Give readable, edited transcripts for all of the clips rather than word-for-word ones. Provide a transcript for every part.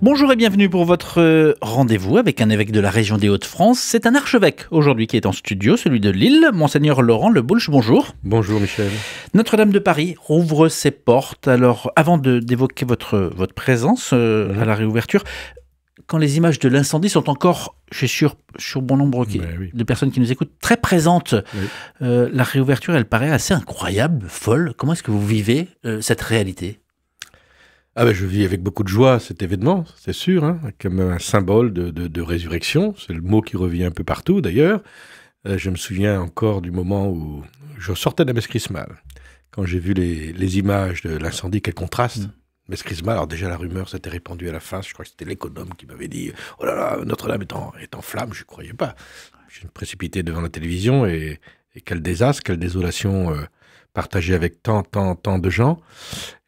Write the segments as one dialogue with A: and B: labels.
A: Bonjour et bienvenue pour votre rendez-vous avec un évêque de la région des Hauts-de-France. C'est un archevêque aujourd'hui qui est en studio, celui de Lille, Monseigneur Laurent Le Boulch. Bonjour.
B: Bonjour Michel.
A: Notre-Dame de Paris rouvre ses portes. Alors, avant d'évoquer votre présence à la réouverture, quand les images de l'incendie sont encore, je suis sûr, sur bon nombre de personnes qui nous écoutent, très présentes, la réouverture, elle paraît assez incroyable, folle. Comment est-ce que vous vivez cette réalité ?
B: Je vis avec beaucoup de joie cet événement, c'est sûr, comme un symbole de résurrection. C'est le mot qui revient un peu partout d'ailleurs. Je me souviens encore du moment où je sortais de la messe chrismale. Quand j'ai vu les images de l'incendie, quel contraste. Messe chrismale, alors déjà la rumeur s'était répandue à la fin. Je crois que c'était l'économe qui m'avait dit « Oh là là, Notre-Dame est en flammes », je ne croyais pas. Je me précipitais devant la télévision et quel désastre, quelle désolation partagée avec tant de gens.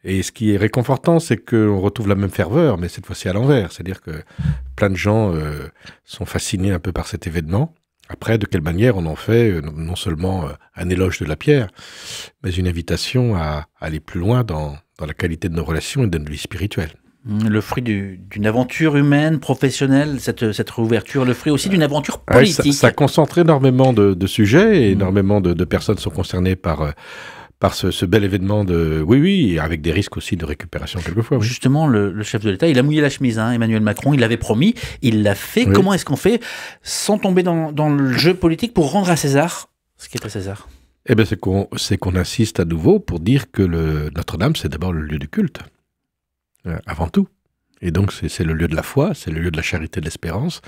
B: Et ce qui est réconfortant, c'est qu'on retrouve la même ferveur, mais cette fois-ci à l'envers. C'est-à-dire que plein de gens sont fascinés un peu par cet événement. Après, de quelle manière on en fait non seulement un éloge de la pierre, mais une invitation à aller plus loin dans la qualité de nos relations et de notre vie spirituelle.
A: Le fruit d'une aventure humaine, professionnelle, cette réouverture, le fruit aussi d'une aventure politique.
B: Ça concentre énormément de sujets et énormément de personnes sont concernées par ce bel événement oui, avec des risques aussi de récupération quelquefois. Oui.
A: Justement, le chef de l'État, il a mouillé la chemise, Emmanuel Macron, il l'avait promis, il l'a fait. Oui. Comment est-ce qu'on fait, sans tomber dans le jeu politique, pour rendre à César ce qui est à César ?
B: C'est qu'on insiste à nouveau pour dire que Notre-Dame, c'est d'abord le lieu du culte, avant tout. Et donc, c'est le lieu de la foi, c'est le lieu de la charité, de l'espérance,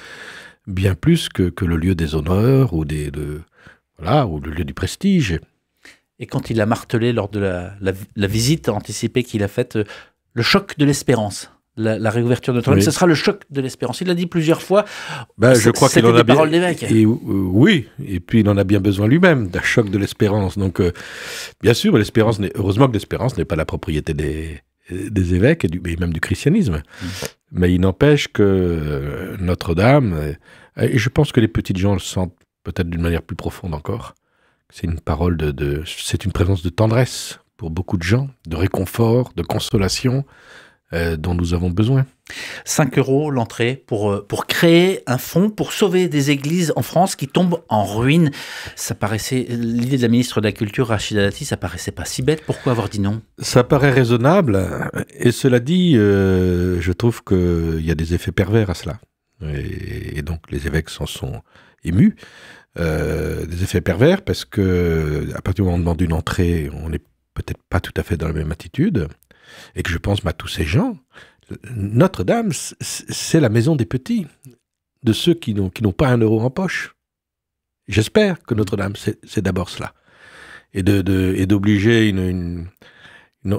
B: bien plus que le lieu des honneurs ou ou le lieu du prestige.
A: Et quand il a martelé lors de la visite anticipée qu'il a faite, le choc de l'espérance, la réouverture de Notre-Dame, ce sera le choc de l'espérance. Il l'a dit plusieurs fois.
B: Je crois qu'il en a bien.
A: Paroles d'évêque.
B: Oui, et puis il en a bien besoin lui-même d'un choc de l'espérance. Donc, bien sûr, heureusement que l'espérance n'est pas la propriété des évêques et même du christianisme. Mais il n'empêche que Notre-Dame, et je pense que les petites gens le sentent peut-être d'une manière plus profonde encore. C'est une parole c'est une présence de tendresse pour beaucoup de gens, de réconfort, de consolation dont nous avons besoin.
A: 5 € l'entrée pour créer un fonds pour sauver des églises en France qui tombent en ruine. L'idée de la ministre de la Culture, Rachida Dati, ça paraissait pas si bête. Pourquoi avoir dit non ?
B: Ça paraît raisonnable. Et cela dit, je trouve qu'il y a des effets pervers à cela. Et donc les évêques s'en sont émus. Des effets pervers parce que à partir du moment où on demande une entrée, on n'est peut-être pas tout à fait dans la même attitude et que je pense à tous ces gens. Notre-Dame, c'est la maison des petits, de ceux qui n'ont pas 1 € en poche. J'espère que Notre-Dame, c'est d'abord cela. Et d'obliger je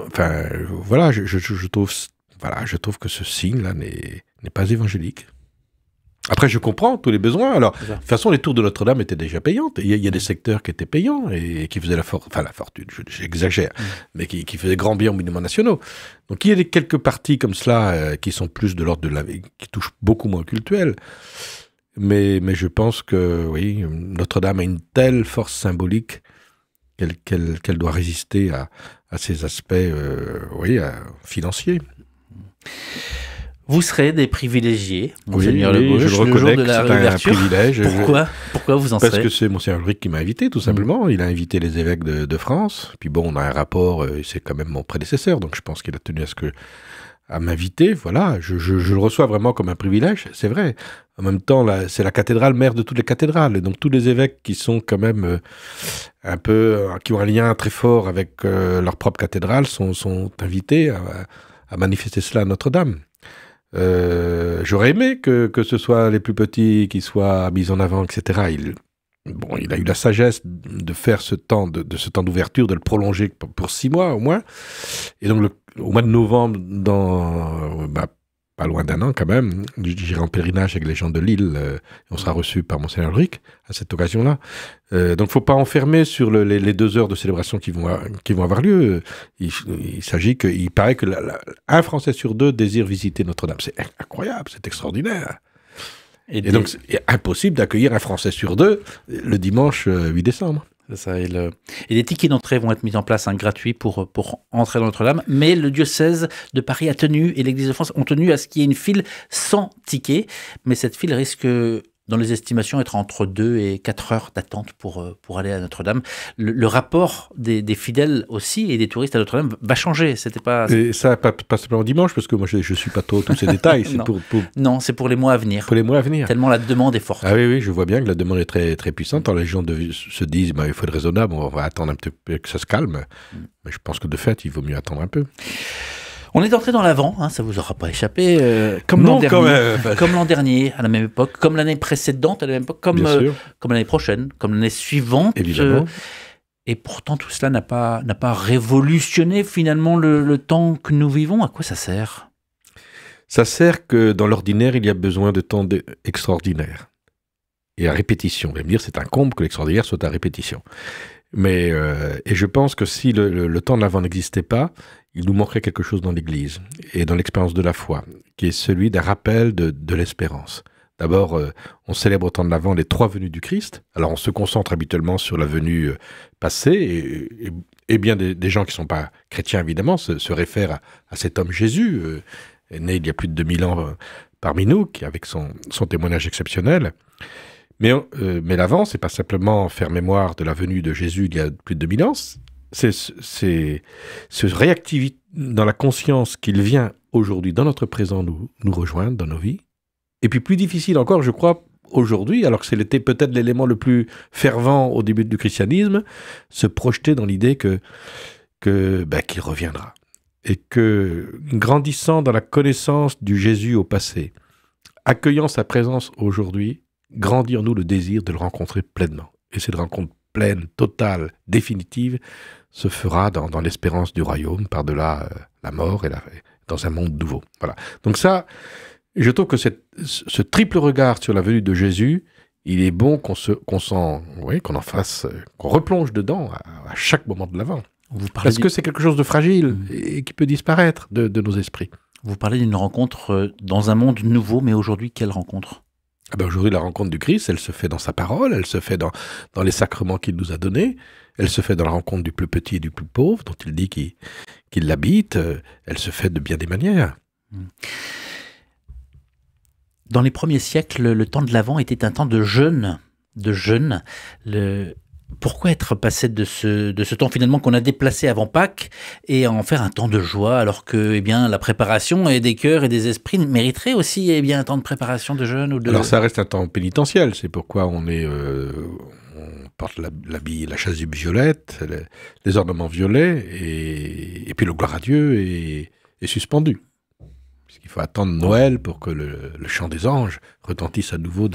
B: trouve que ce signe-là n'est pas évangélique. Après, je comprends tous les besoins. Alors, de toute façon, les tours de Notre-Dame étaient déjà payantes. Il y a des secteurs qui étaient payants et qui faisaient la fortune, j'exagère, mais qui faisaient grand bien aux monuments nationaux. Donc, il y a quelques parties comme cela qui sont plus de l'ordre qui touchent beaucoup moins au cultuel. Mais je pense que, oui, Notre-Dame a une telle force symbolique qu'elle doit résister à ces aspects, financiers.
A: Vous serez des privilégiés, Monseigneur Le Boulch,
B: je le reconnais que c'est un privilège.
A: Pourquoi vous en serez ?
B: Parce que c'est Monseigneur Ulrich qui m'a invité, tout simplement. Il a invité les évêques de France. Puis bon, on a un rapport, c'est quand même mon prédécesseur, donc je pense qu'il a tenu à m'inviter. Voilà, je le reçois vraiment comme un privilège, c'est vrai. En même temps, c'est la cathédrale mère de toutes les cathédrales. Et donc tous les évêques qui sont quand même qui ont un lien très fort avec leur propre cathédrale sont invités à manifester cela à Notre-Dame. J'aurais aimé que ce soit les plus petits qui soient mis en avant, etc. Il a eu la sagesse de faire ce temps d'ouverture, de le prolonger pour 6 mois au moins. Et donc au mois de novembre, pas loin d'1 an quand même, j'irai en pèlerinage avec les gens de Lille. On sera reçus par Monseigneur Ulrich à cette occasion-là. Donc il ne faut pas enfermer sur les 2 heures de célébration qui vont avoir lieu. Il paraît que un Français sur 2 désire visiter Notre-Dame. C'est incroyable, c'est extraordinaire. Et donc c'est impossible d'accueillir un Français sur 2 le dimanche 8 décembre.
A: C'est ça, et des tickets d'entrée vont être mis en place, gratuits pour entrer dans Notre-Dame. Mais le diocèse de Paris a tenu, et l'Église de France ont tenu à ce qu'il y ait une file sans ticket. Mais cette file risque, dans les estimations, d'être entre 2 et 4 heures d'attente pour aller à Notre-Dame. Le rapport des fidèles aussi et des touristes à Notre-Dame va changer. C'était pas...
B: Et ça, pas simplement dimanche, parce que moi, je ne suis pas tous ces détails. C'est
A: Non, c'est pour les mois à venir.
B: Pour les mois à venir.
A: Tellement la demande est forte.
B: Ah oui, je vois bien que la demande est très, très puissante. Alors, les gens se disent, il faut être raisonnable, on va attendre un petit peu que ça se calme. Mais je pense que de fait, il vaut mieux attendre un peu.
A: On est entré dans l'Avent, ça vous aura pas échappé, comme l'an dernier, à la même époque, comme l'année précédente, à la même époque, comme l'année prochaine, comme l'année suivante.
B: Évidemment.
A: Et pourtant, tout cela n'a pas révolutionné finalement le temps que nous vivons. À quoi ça sert ?
B: Ça sert que dans l'ordinaire, il y a besoin de temps extraordinaire. Et à répétition. Vous allez me dire, c'est un comble que l'extraordinaire soit à répétition. Mais, et je pense que si le temps de l'Avent n'existait pas, il nous manquerait quelque chose dans l'Église et dans l'expérience de la foi, qui est celui d'un rappel de l'espérance. D'abord, on célèbre au temps de l'Avent les 3 venues du Christ. Alors, on se concentre habituellement sur la venue passée, et bien des gens qui ne sont pas chrétiens, évidemment, se réfèrent à cet homme Jésus, né il y a plus de 2000 ans parmi nous, avec son témoignage exceptionnel. Mais l'Avent, c'est pas simplement faire mémoire de la venue de Jésus il y a plus de 2000 ans, c'est se réactiver dans la conscience qu'il vient aujourd'hui, dans notre présent, nous rejoindre dans nos vies. Et puis plus difficile encore, je crois, aujourd'hui, alors que c'était peut-être l'élément le plus fervent au début du christianisme, se projeter dans l'idée qu'il reviendra. Et que, grandissant dans la connaissance du Jésus au passé, accueillant sa présence aujourd'hui, grandit en nous le désir de le rencontrer pleinement. Et cette rencontre pleine, totale, définitive, se fera dans l'espérance du royaume, par-delà la mort et dans un monde nouveau. Voilà. Donc ça, je trouve que ce triple regard sur la venue de Jésus, il est bon qu'on en fasse, qu'on replonge dedans à chaque moment de l'Avent. Parce que c'est quelque chose de fragile et qui peut disparaître de nos esprits.
A: Vous parlez d'une rencontre dans un monde nouveau, mais aujourd'hui, quelle rencontre ?
B: Aujourd'hui, la rencontre du Christ, elle se fait dans sa parole, elle se fait dans les sacrements qu'il nous a donnés, elle se fait dans la rencontre du plus petit et du plus pauvre, dont il dit qu'il l'habite, elle se fait de bien des manières.
A: Dans les premiers siècles, le temps de l'Avent était un temps de jeûne. Pourquoi être passé de ce temps finalement qu'on a déplacé avant Pâques et en faire un temps de joie, alors que la préparation et des cœurs et des esprits mériterait aussi un temps de préparation de jeûne
B: Alors ça reste un temps pénitentiel, c'est pourquoi on porte la chasuble violette, les ornements violets, et puis le gloire à Dieu est suspendu. Puisqu'il faut attendre Noël pour que le chant des anges retentisse à nouveau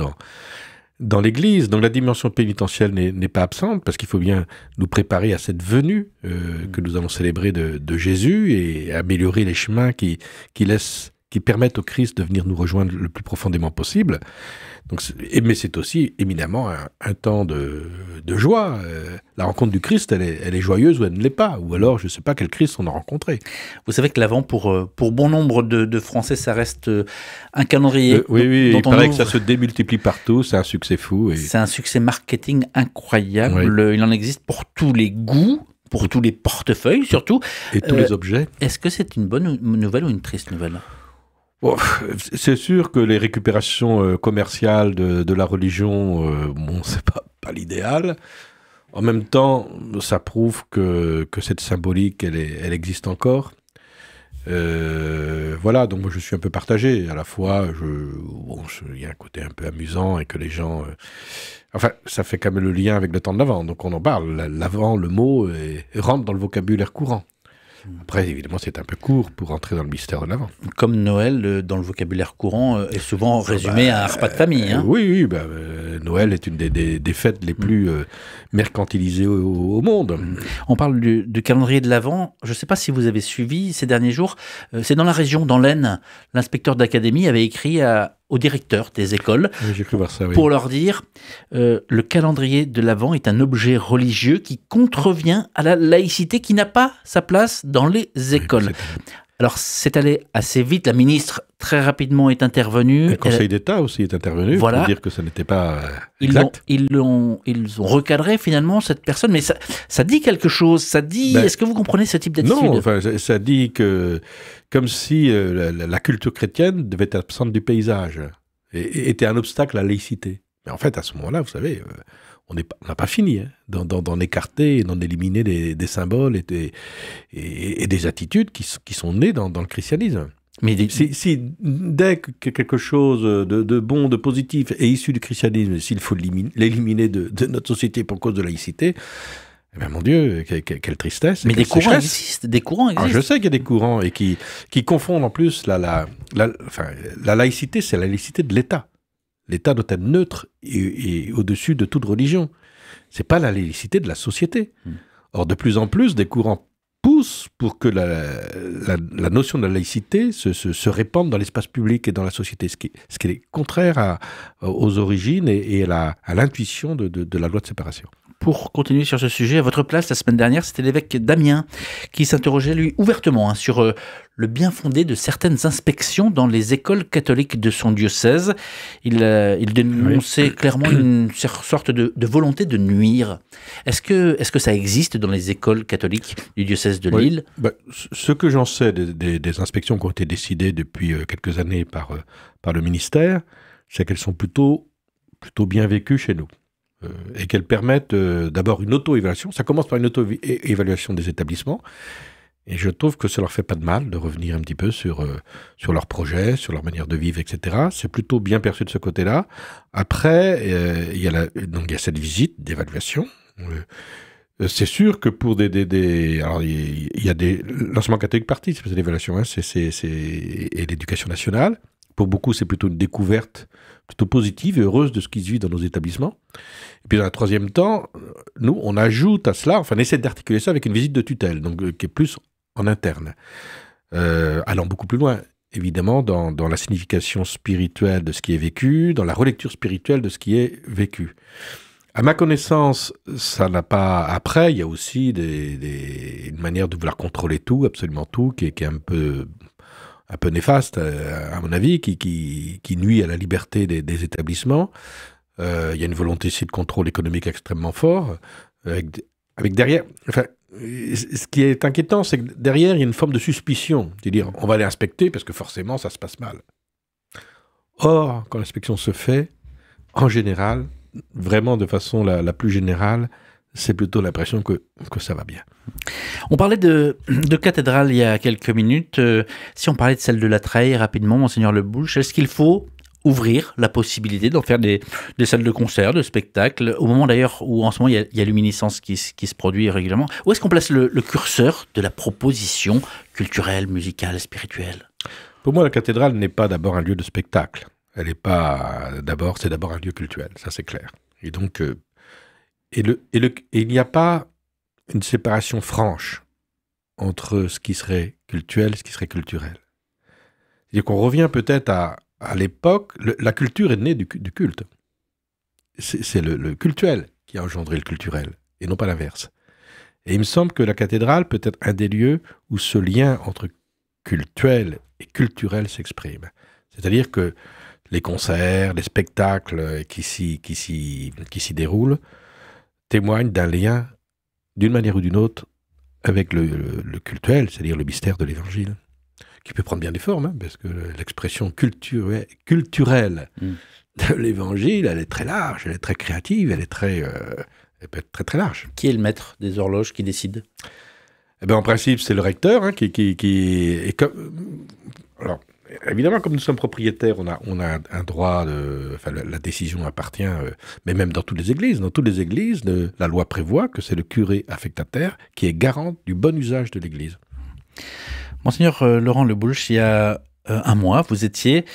B: dans l'Église. Donc la dimension pénitentielle n'est pas absente, parce qu'il faut bien nous préparer à cette venue que nous allons célébrer de Jésus, et améliorer les chemins qui permettent au Christ de venir nous rejoindre le plus profondément possible. Donc, mais c'est aussi éminemment un temps de joie. La rencontre du Christ, elle est joyeuse ou elle ne l'est pas. Ou alors, je ne sais pas quel Christ on a rencontré.
A: Vous savez que l'Avent, pour bon nombre de Français, ça reste un calendrier.
B: Oui, il paraît que ça se démultiplie partout. C'est un succès fou.
A: C'est un succès marketing incroyable. Oui. Il en existe pour tous les goûts, pour tous les portefeuilles surtout.
B: Et tous les objets.
A: Est-ce que c'est une bonne nouvelle ou une triste nouvelle ?
B: C'est sûr que les récupérations commerciales de la religion, c'est pas l'idéal. En même temps, ça prouve que cette symbolique, elle existe encore. Voilà, donc moi je suis un peu partagé. À la fois, il y a un côté un peu amusant et que les gens... ça fait quand même le lien avec le temps de l'Avent. Donc on en parle. L'Avent, le mot, rentre dans le vocabulaire courant. Après, évidemment, c'est un peu court pour entrer dans le mystère de l'Avent.
A: Comme Noël, dans le vocabulaire courant, est souvent résumé à un repas de famille.
B: Oui, Noël est une des fêtes les plus mercantilisées au monde.
A: On parle du calendrier de l'Avent. Je ne sais pas si vous avez suivi ces derniers jours. C'est dans la région, dans l'Aisne. L'inspecteur d'académie avait écrit aux directeurs des écoles
B: j'ai cru voir ça, oui.
A: Pour leur dire le calendrier de l'Avent est un objet religieux qui contrevient à la laïcité, qui n'a pas sa place dans les écoles. Alors, c'est allé assez vite. La ministre, très rapidement, est intervenue.
B: Le Conseil d'État aussi est intervenu pour dire que ça n'était pas exact.
A: Ils ont recadré, finalement, cette personne. Mais ça dit quelque chose. Ça dit... Est-ce que vous comprenez ce type d'attitude?
B: Non, enfin, ça dit que... Comme si la culture chrétienne devait être absente du paysage et était un obstacle à la laïcité. Mais en fait, à ce moment-là, vous savez... on n'a pas fini d'en écarter et d'en éliminer des symboles et des attitudes qui sont nées dans le christianisme. Mais dès que quelque chose de bon, de positif est issu du christianisme, s'il faut l'éliminer de notre société pour cause de laïcité, eh bien, mon Dieu, quelle tristesse.
A: Mais des courants existent.
B: Alors, je sais qu'il y a des courants et qui confondent en plus la laïcité, c'est la laïcité de l'État. L'État doit être neutre et au-dessus de toute religion. C'est pas la laïcité de la société. Or, de plus en plus, des courants poussent pour que la notion de la laïcité se répande dans l'espace public et dans la société, ce qui est contraire aux origines et à l'intuition de la loi de séparation.
A: Pour continuer sur ce sujet, à votre place, la semaine dernière, c'était l'évêque d'Amiens qui s'interrogeait, lui, ouvertement sur le bien fondé de certaines inspections dans les écoles catholiques de son diocèse. Il dénonçait clairement une sorte de volonté de nuire. Est-ce que ça existe dans les écoles catholiques du diocèse de Lille?
B: Ce que j'en sais des inspections qui ont été décidées depuis quelques années par le ministère, c'est qu'elles sont plutôt bien vécues chez nous. Et qu'elles permettent d'abord une auto-évaluation. Ça commence par une auto-évaluation des établissements. Et je trouve que ça leur fait pas de mal de revenir un petit peu sur leurs projets, sur leur manière de vivre, etc. C'est plutôt bien perçu de ce côté-là. Après, il y a cette visite d'évaluation. C'est sûr que pour alors il y a l'enseignement catholique participe à cette évaluation, et l'éducation nationale. Pour beaucoup, c'est plutôt une découverte plutôt positive et heureuse de ce qui se vit dans nos établissements. Et puis dans un troisième temps, nous, on ajoute à cela, on essaie d'articuler ça avec une visite de tutelle, donc qui est plus en interne, allant beaucoup plus loin, évidemment, dans la signification spirituelle de ce qui est vécu, dans la relecture spirituelle de ce qui est vécu. À ma connaissance, ça n'a pas... Après, il y a aussi une manière de vouloir contrôler tout, absolument tout, qui est un peu néfaste, à mon avis, qui nuit à la liberté des établissements. Il y a une volonté ici de contrôle économique extrêmement fort, avec derrière... Enfin, ce qui est inquiétant, c'est que derrière, il y a une forme de suspicion. C'est-à-dire, on va aller inspecter parce que forcément, ça se passe mal. Or, quand l'inspection se fait, en général, vraiment de façon la plus générale, c'est plutôt l'impression que ça va bien.
A: On parlait de cathédrale il y a quelques minutes. Si on parlait de celle de La Treille, rapidement, Monseigneur Le Boulch, est-ce qu'il faut ouvrir la possibilité d'en faire des salles de concert, de spectacles, au moment d'ailleurs où en ce moment il y a Luminiscence qui se produit régulièrement? Où est-ce qu'on place le curseur de la proposition culturelle, musicale, spirituelle?
B: Pour moi, la cathédrale n'est pas d'abord un lieu de spectacle. Elle n'est pas d'abord, c'est d'abord un lieu cultuel, ça c'est clair. Et donc, il n'y a pas une séparation franche entre ce qui serait cultuel et ce qui serait culturel. C'est-à-dire qu'on revient peut-être à l'époque, la culture est née du culte. C'est le cultuel qui a engendré le culturel, et non pas l'inverse. Et il me semble que la cathédrale peut être un des lieux où ce lien entre cultuel et culturel s'exprime. C'est-à-dire que les concerts, les spectacles qui s'y déroulent témoignent d'un lien, d'une manière ou d'une autre, avec le cultuel, c'est-à-dire le mystère de l'Évangile, qui peut prendre bien des formes, parce que l'expression culturelle de l'Évangile, elle est très large, elle est très créative, elle peut être très très large.
A: Qui est le maître des horloges qui décide?
B: Eh bien, en principe, c'est le recteur alors, évidemment, comme nous sommes propriétaires, on a un droit, la décision appartient, mais même dans toutes les églises. Dans toutes les églises, la loi prévoit que c'est le curé affectataire qui est garant du bon usage de l'église.
A: Monseigneur Laurent Le Boulch, il y a un mois, vous étiez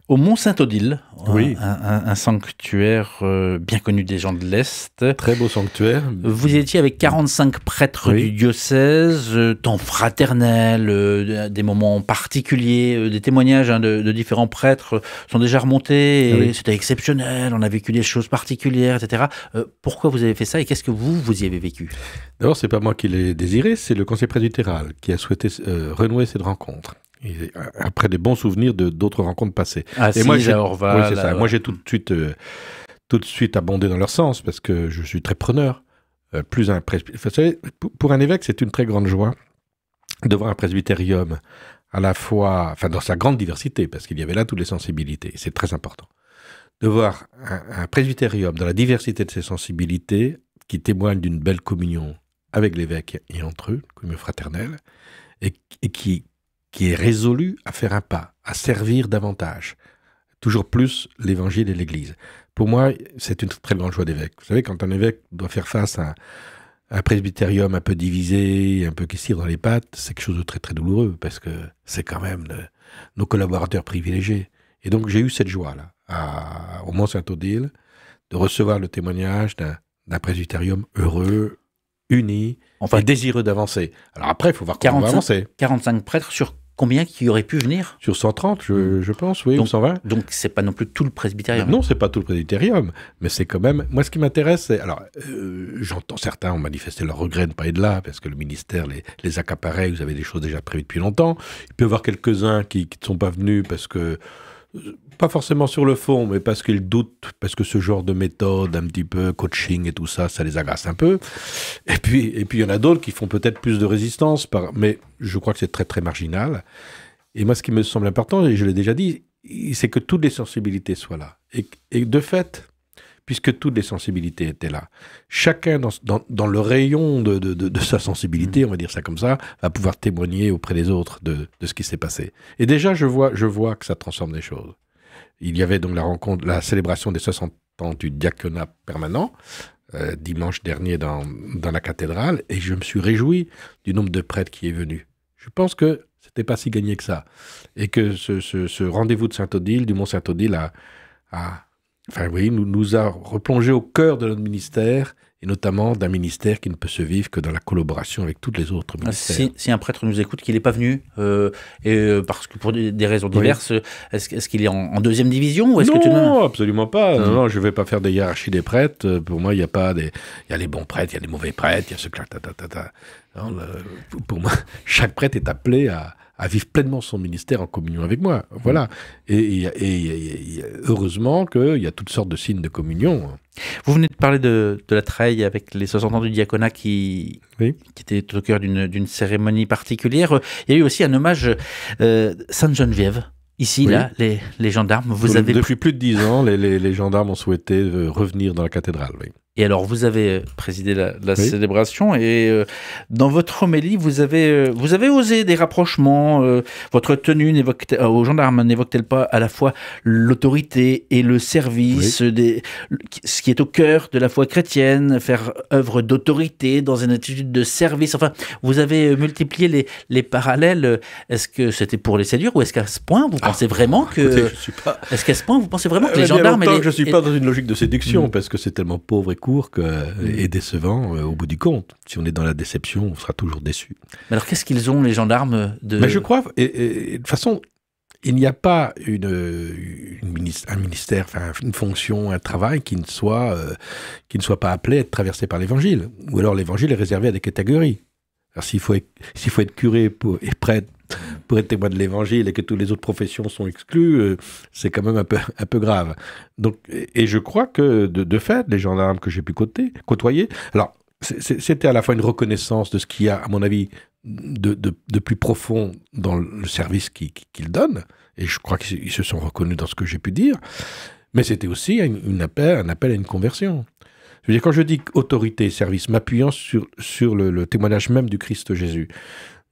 A: au Mont-Saint-Odile,
B: oui.
A: un sanctuaire bien connu des gens de l'Est.
B: Très beau sanctuaire.
A: Vous étiez avec 45 prêtres du diocèse, temps fraternel, des moments particuliers, des témoignages de différents prêtres sont déjà remontés, c'était exceptionnel, on a vécu des choses particulières, etc. Pourquoi vous avez fait ça et qu'est-ce que vous y avez vécu?
B: D'abord, c'est pas moi qui l'ai désiré, c'est le conseil presbytéral qui a souhaité renouer cette rencontre. Et après des bons souvenirs d'autres rencontres passées.
A: Et moi, j'ai
B: Moi, j'ai tout de suite abondé dans leur sens parce que je suis très preneur. Vous savez, pour un évêque, c'est une très grande joie de voir un presbytérium à la fois, enfin dans sa grande diversité, parce qu'il y avait là toutes les sensibilités. C'est très important de voir un presbytérium dans la diversité de ses sensibilités qui témoigne d'une belle communion avec l'évêque et entre eux, communion fraternelle, et qui est résolu à faire un pas, à servir davantage, toujours plus l'Évangile et l'Église. Pour moi, c'est une très grande joie d'évêque. Vous savez, quand un évêque doit faire face à un presbytérium un peu divisé, un peu qui se tire dans les pattes, c'est quelque chose de très très douloureux, parce que c'est quand même nos collaborateurs privilégiés. Et donc j'ai eu cette joie-là, au Mont-Saint-Odile, de recevoir le témoignage d'un presbytérium heureux, uni, et désireux d'avancer. Alors après, il faut voir comment on va avancer.
A: 45 prêtres sur combien qui auraient pu venir?
B: Sur 130, je pense, oui,
A: donc,
B: ou 120.
A: Donc, c'est pas non plus tout le presbytérium.
B: Non, c'est pas tout le presbytérium, mais c'est quand même... Moi, ce qui m'intéresse, c'est... Alors, j'entends certains ont manifesté leur regret de ne pas être là, parce que le ministère les accaparait, vous avez des choses déjà prévues depuis longtemps. Il peut y avoir quelques-uns qui ne sont pas venus parce que... Pas forcément sur le fond, mais parce qu'ils doutent, parce que ce genre de méthode, un petit peu coaching et tout ça, ça les agace un peu. Et puis il y en a d'autres qui font peut-être plus de résistance, mais je crois que c'est très très marginal. Et moi, ce qui me semble important, et je l'ai déjà dit, c'est que toutes les sensibilités soient là. Et de fait, puisque toutes les sensibilités étaient là, chacun dans le rayon de sa sensibilité, on va dire ça comme ça, va pouvoir témoigner auprès des autres de ce qui s'est passé. Et déjà, je vois que ça transforme des choses. Il y avait donc la célébration des 60 ans du diaconat permanent, dimanche dernier dans la cathédrale, et je me suis réjoui du nombre de prêtres qui est venu. Je pense que c'était pas si gagné que ça. Et que ce rendez-vous de Saint-Odile, du Mont Saint-Odile, nous a replongé au cœur de notre ministère, et notamment d'un ministère qui ne peut se vivre que dans la collaboration avec tous les autres ministères.
A: Si un prêtre nous écoute, qu'il n'est pas venu, parce que pour des raisons diverses, est-ce qu'il est en deuxième division ou est-ce
B: Non, absolument pas. Non, je ne vais pas faire des hiérarchies des prêtres. Pour moi, il y a les bons prêtres, il y a les mauvais prêtres, il y a ceux que... Pour moi, chaque prêtre est appelé à vivre pleinement son ministère en communion avec moi. Voilà. Et heureusement qu'il y a toutes sortes de signes de communion.
A: Vous venez de parler de la treille avec les 60 ans du diaconat qui était au cœur d'une cérémonie particulière. Il y a eu aussi un hommage Sainte-Geneviève. Ici, là, les gendarmes,
B: Depuis plus de 10 ans, les gendarmes ont souhaité revenir dans la cathédrale, oui.
A: Et alors, vous avez présidé la célébration et dans votre homélie, vous avez osé des rapprochements. Votre tenue aux gendarmes n'évoque-t-elle pas à la fois l'autorité et le service, ce qui est au cœur de la foi chrétienne, faire œuvre d'autorité dans une attitude de service. Enfin, vous avez multiplié les parallèles. Est-ce que c'était pour les séduire ou est-ce qu'à ce point, vous pensez vraiment que... Est-ce qu'à ce point, vous pensez vraiment que les gendarmes...
B: Je ne suis pas dans une logique de séduction parce que c'est tellement pauvre et court et décevant au bout du compte. Si on est dans la déception, on sera toujours déçu.
A: Mais alors, qu'est-ce qu'ils ont, les gendarmes
B: Mais je crois, et de toute façon, il n'y a pas un ministère, enfin une fonction, un travail qui ne soit pas appelé à être traversé par l'Évangile. Ou alors l'Évangile est réservé à des catégories. Alors s'il faut être curé et prêtre pour être témoin de l'Évangile et que toutes les autres professions sont exclues, c'est quand même un peu grave. Donc, et je crois que, de fait, les gendarmes que j'ai pu côtoyer, alors, c'était à la fois une reconnaissance de ce qu'il y a, à mon avis, de plus profond dans le service qu'ils donnent, et je crois qu'ils se sont reconnus dans ce que j'ai pu dire, mais c'était aussi un appel à une conversion. Je veux dire, quand je dis autorité et service, m'appuyant sur le témoignage même du Christ Jésus,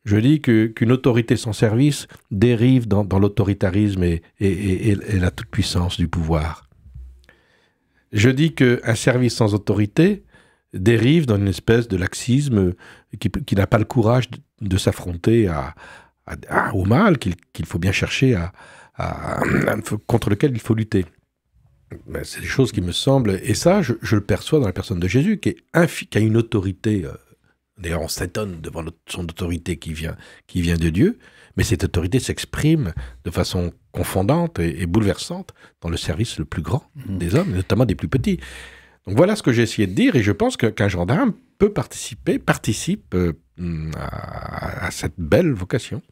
B: je dis qu'une autorité sans service dérive dans l'autoritarisme et la toute-puissance du pouvoir. Je dis qu'un service sans autorité dérive dans une espèce de laxisme qui n'a pas le courage de s'affronter au mal qu'il faut bien chercher contre lequel il faut lutter. Ben, c'est des choses qui me semblent, et ça, je le perçois dans la personne de Jésus, qui a une autorité. D'ailleurs, on s'étonne devant son autorité qui vient de Dieu, mais cette autorité s'exprime de façon confondante et bouleversante dans le service le plus grand des hommes, notamment des plus petits. Donc voilà ce que j'ai essayé de dire, et je pense qu'un gendarme participe à cette belle vocation.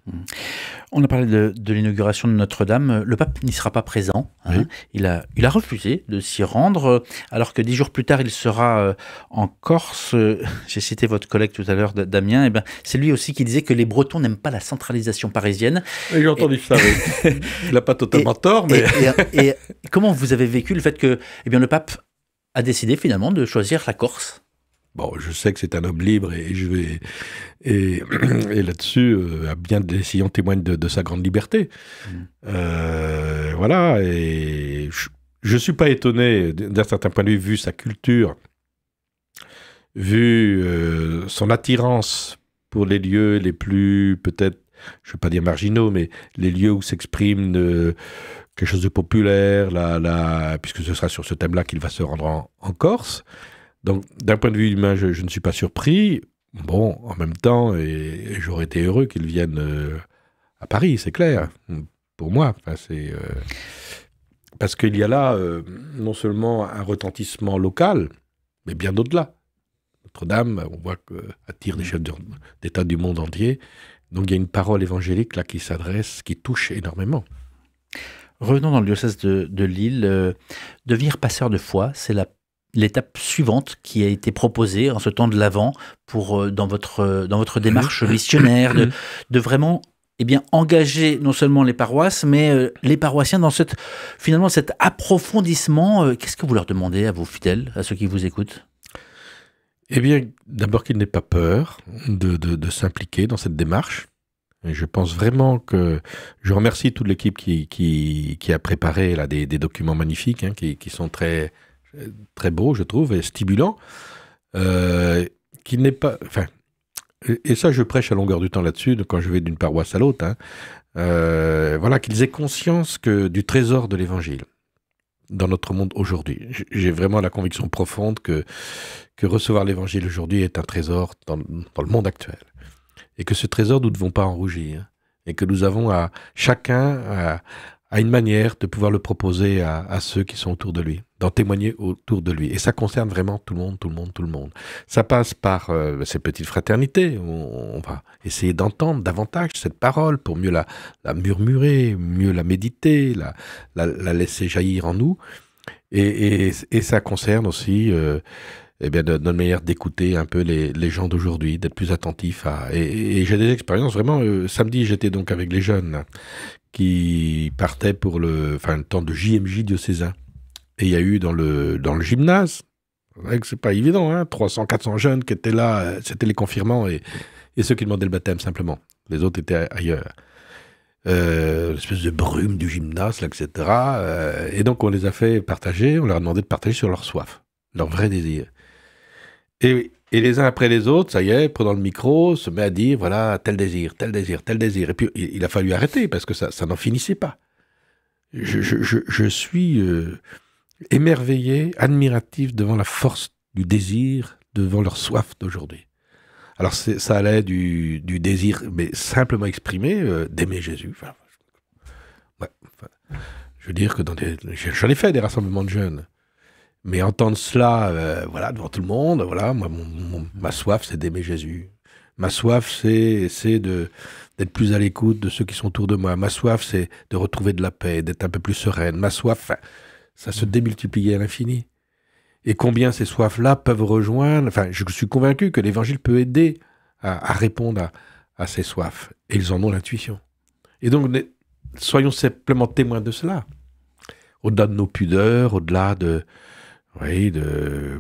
A: On a parlé de l'inauguration de Notre-Dame. Le pape n'y sera pas présent. Hein. Oui. Il a refusé de s'y rendre, alors que 10 jours plus tard, il sera en Corse. J'ai cité votre collègue tout à l'heure, Damien. C'est lui aussi qui disait que les Bretons n'aiment pas la centralisation parisienne.
B: Et j'ai entendu ça, oui. Il n'a pas totalement tort, mais...
A: Et comment vous avez vécu le fait que le pape a décidé finalement de choisir la Corse?
B: Bon, je sais que c'est un homme libre et là-dessus, à bien des décisions témoignent de sa grande liberté. Voilà, et je ne suis pas étonné d'un certain point de vue, vu sa culture, vu son attirance pour les lieux les plus, peut-être, je ne veux pas dire marginaux, mais les lieux où s'exprime quelque chose de populaire, puisque ce sera sur ce thème-là qu'il va se rendre en Corse. Donc, d'un point de vue humain, je ne suis pas surpris. Bon, en même temps, et j'aurais été heureux qu'il vienne à Paris, c'est clair, pour moi. Enfin, parce qu'il y a là non seulement un retentissement local, mais bien au-delà. Notre-Dame, on voit qu'elle attire des chefs d'État du monde entier. Donc, il y a une parole évangélique là qui s'adresse, qui touche énormément.
A: Revenons dans le diocèse de Lille. Devenir passeur de foi, c'est l'étape suivante qui a été proposée en ce temps de l'Avent dans votre démarche missionnaire, de vraiment engager non seulement les paroisses, mais les paroissiens dans cet approfondissement. Qu'est-ce que vous leur demandez à vos fidèles, à ceux qui vous écoutent?
B: Eh bien, d'abord qu'ils n'aient pas peur de s'impliquer dans cette démarche. Et je pense vraiment que... Je remercie toute l'équipe qui a préparé là, des documents magnifiques, hein, qui sont très beau, je trouve, et stimulant, qu'il n'est pas... Enfin, et ça, je prêche à longueur du temps là-dessus, quand je vais d'une paroisse à l'autre, hein, voilà, qu'ils aient conscience du trésor de l'Évangile dans notre monde aujourd'hui. J'ai vraiment la conviction profonde que recevoir l'Évangile aujourd'hui est un trésor dans le monde actuel. Et que ce trésor, nous ne devons pas en rougir. Et que nous avons chacun a une manière de pouvoir le proposer à ceux qui sont autour de lui, d'en témoigner autour de lui. Et ça concerne vraiment tout le monde. Ça passe par ces petites fraternités, où on va essayer d'entendre davantage cette parole pour mieux la murmurer, mieux la méditer, la laisser jaillir en nous. Et ça concerne aussi notre manière d'écouter un peu les gens d'aujourd'hui, d'être plus attentif et j'ai des expériences vraiment... samedi, j'étais donc avec les jeunes qui partaient pour le temps de JMJ diocésain. Et il y a eu dans le gymnase, c'est pas évident, hein, 300-400 jeunes qui étaient là, c'était les confirmants et ceux qui demandaient le baptême simplement. Les autres étaient ailleurs. L'espèce de brume du gymnase, là, etc. Et donc on les a fait partager, on leur a demandé de partager sur leur soif, leur vrai désir. Et les uns après les autres, ça y est, prenant le micro, se met à dire, voilà, tel désir, tel désir, tel désir. Et puis, il a fallu arrêter, parce que ça n'en finissait pas. Je suis émerveillé, admiratif devant la force du désir, devant leur soif d'aujourd'hui. Alors, ça allait du désir, mais simplement exprimé, d'aimer Jésus. Je veux dire que j'en ai fait des rassemblements de jeunes. Mais entendre cela, devant tout le monde, voilà, ma soif, c'est d'aimer Jésus. Ma soif, c'est d'être plus à l'écoute de ceux qui sont autour de moi. Ma soif, c'est de retrouver de la paix, d'être un peu plus sereine. Ma soif, ça se démultiplie à l'infini. Et combien ces soifs-là peuvent rejoindre... Enfin, je suis convaincu que l'Évangile peut aider à répondre à ces soifs. Et ils en ont l'intuition. Et donc, soyons simplement témoins de cela. Au-delà de nos pudeurs, au-delà de... Oui, je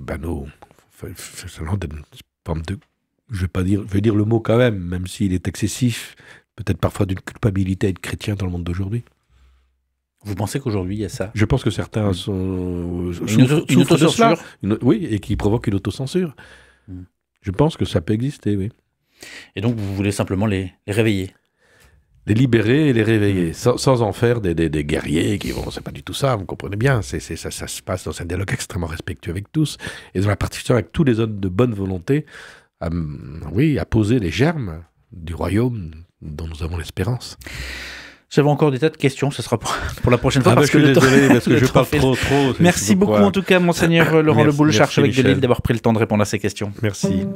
B: vais dire le mot quand même s'il est excessif, peut-être parfois d'une culpabilité à être chrétien dans le monde d'aujourd'hui.
A: Vous pensez qu'aujourd'hui il y a ça?
B: Je pense que certains sont
A: une autocensure,
B: oui, et qui provoquent une autocensure. Je pense que ça peut exister, oui.
A: Et donc vous voulez simplement les réveiller?
B: les libérer et les réveiller, sans en faire des guerriers qui vont, c'est pas du tout ça, vous comprenez bien, ça se passe dans un dialogue extrêmement respectueux avec tous, et dans la partition avec tous les hommes de bonne volonté, à poser les germes du royaume dont nous avons l'espérance.
A: J'avais encore des tas de questions, ce sera pour la prochaine fois.
B: Je suis désolé, parce que je parle trop.
A: Merci beaucoup en tout cas, Monseigneur Laurent Le Boulch, archevêque de Lille, d'avoir pris le temps de répondre à ces questions.
B: Merci.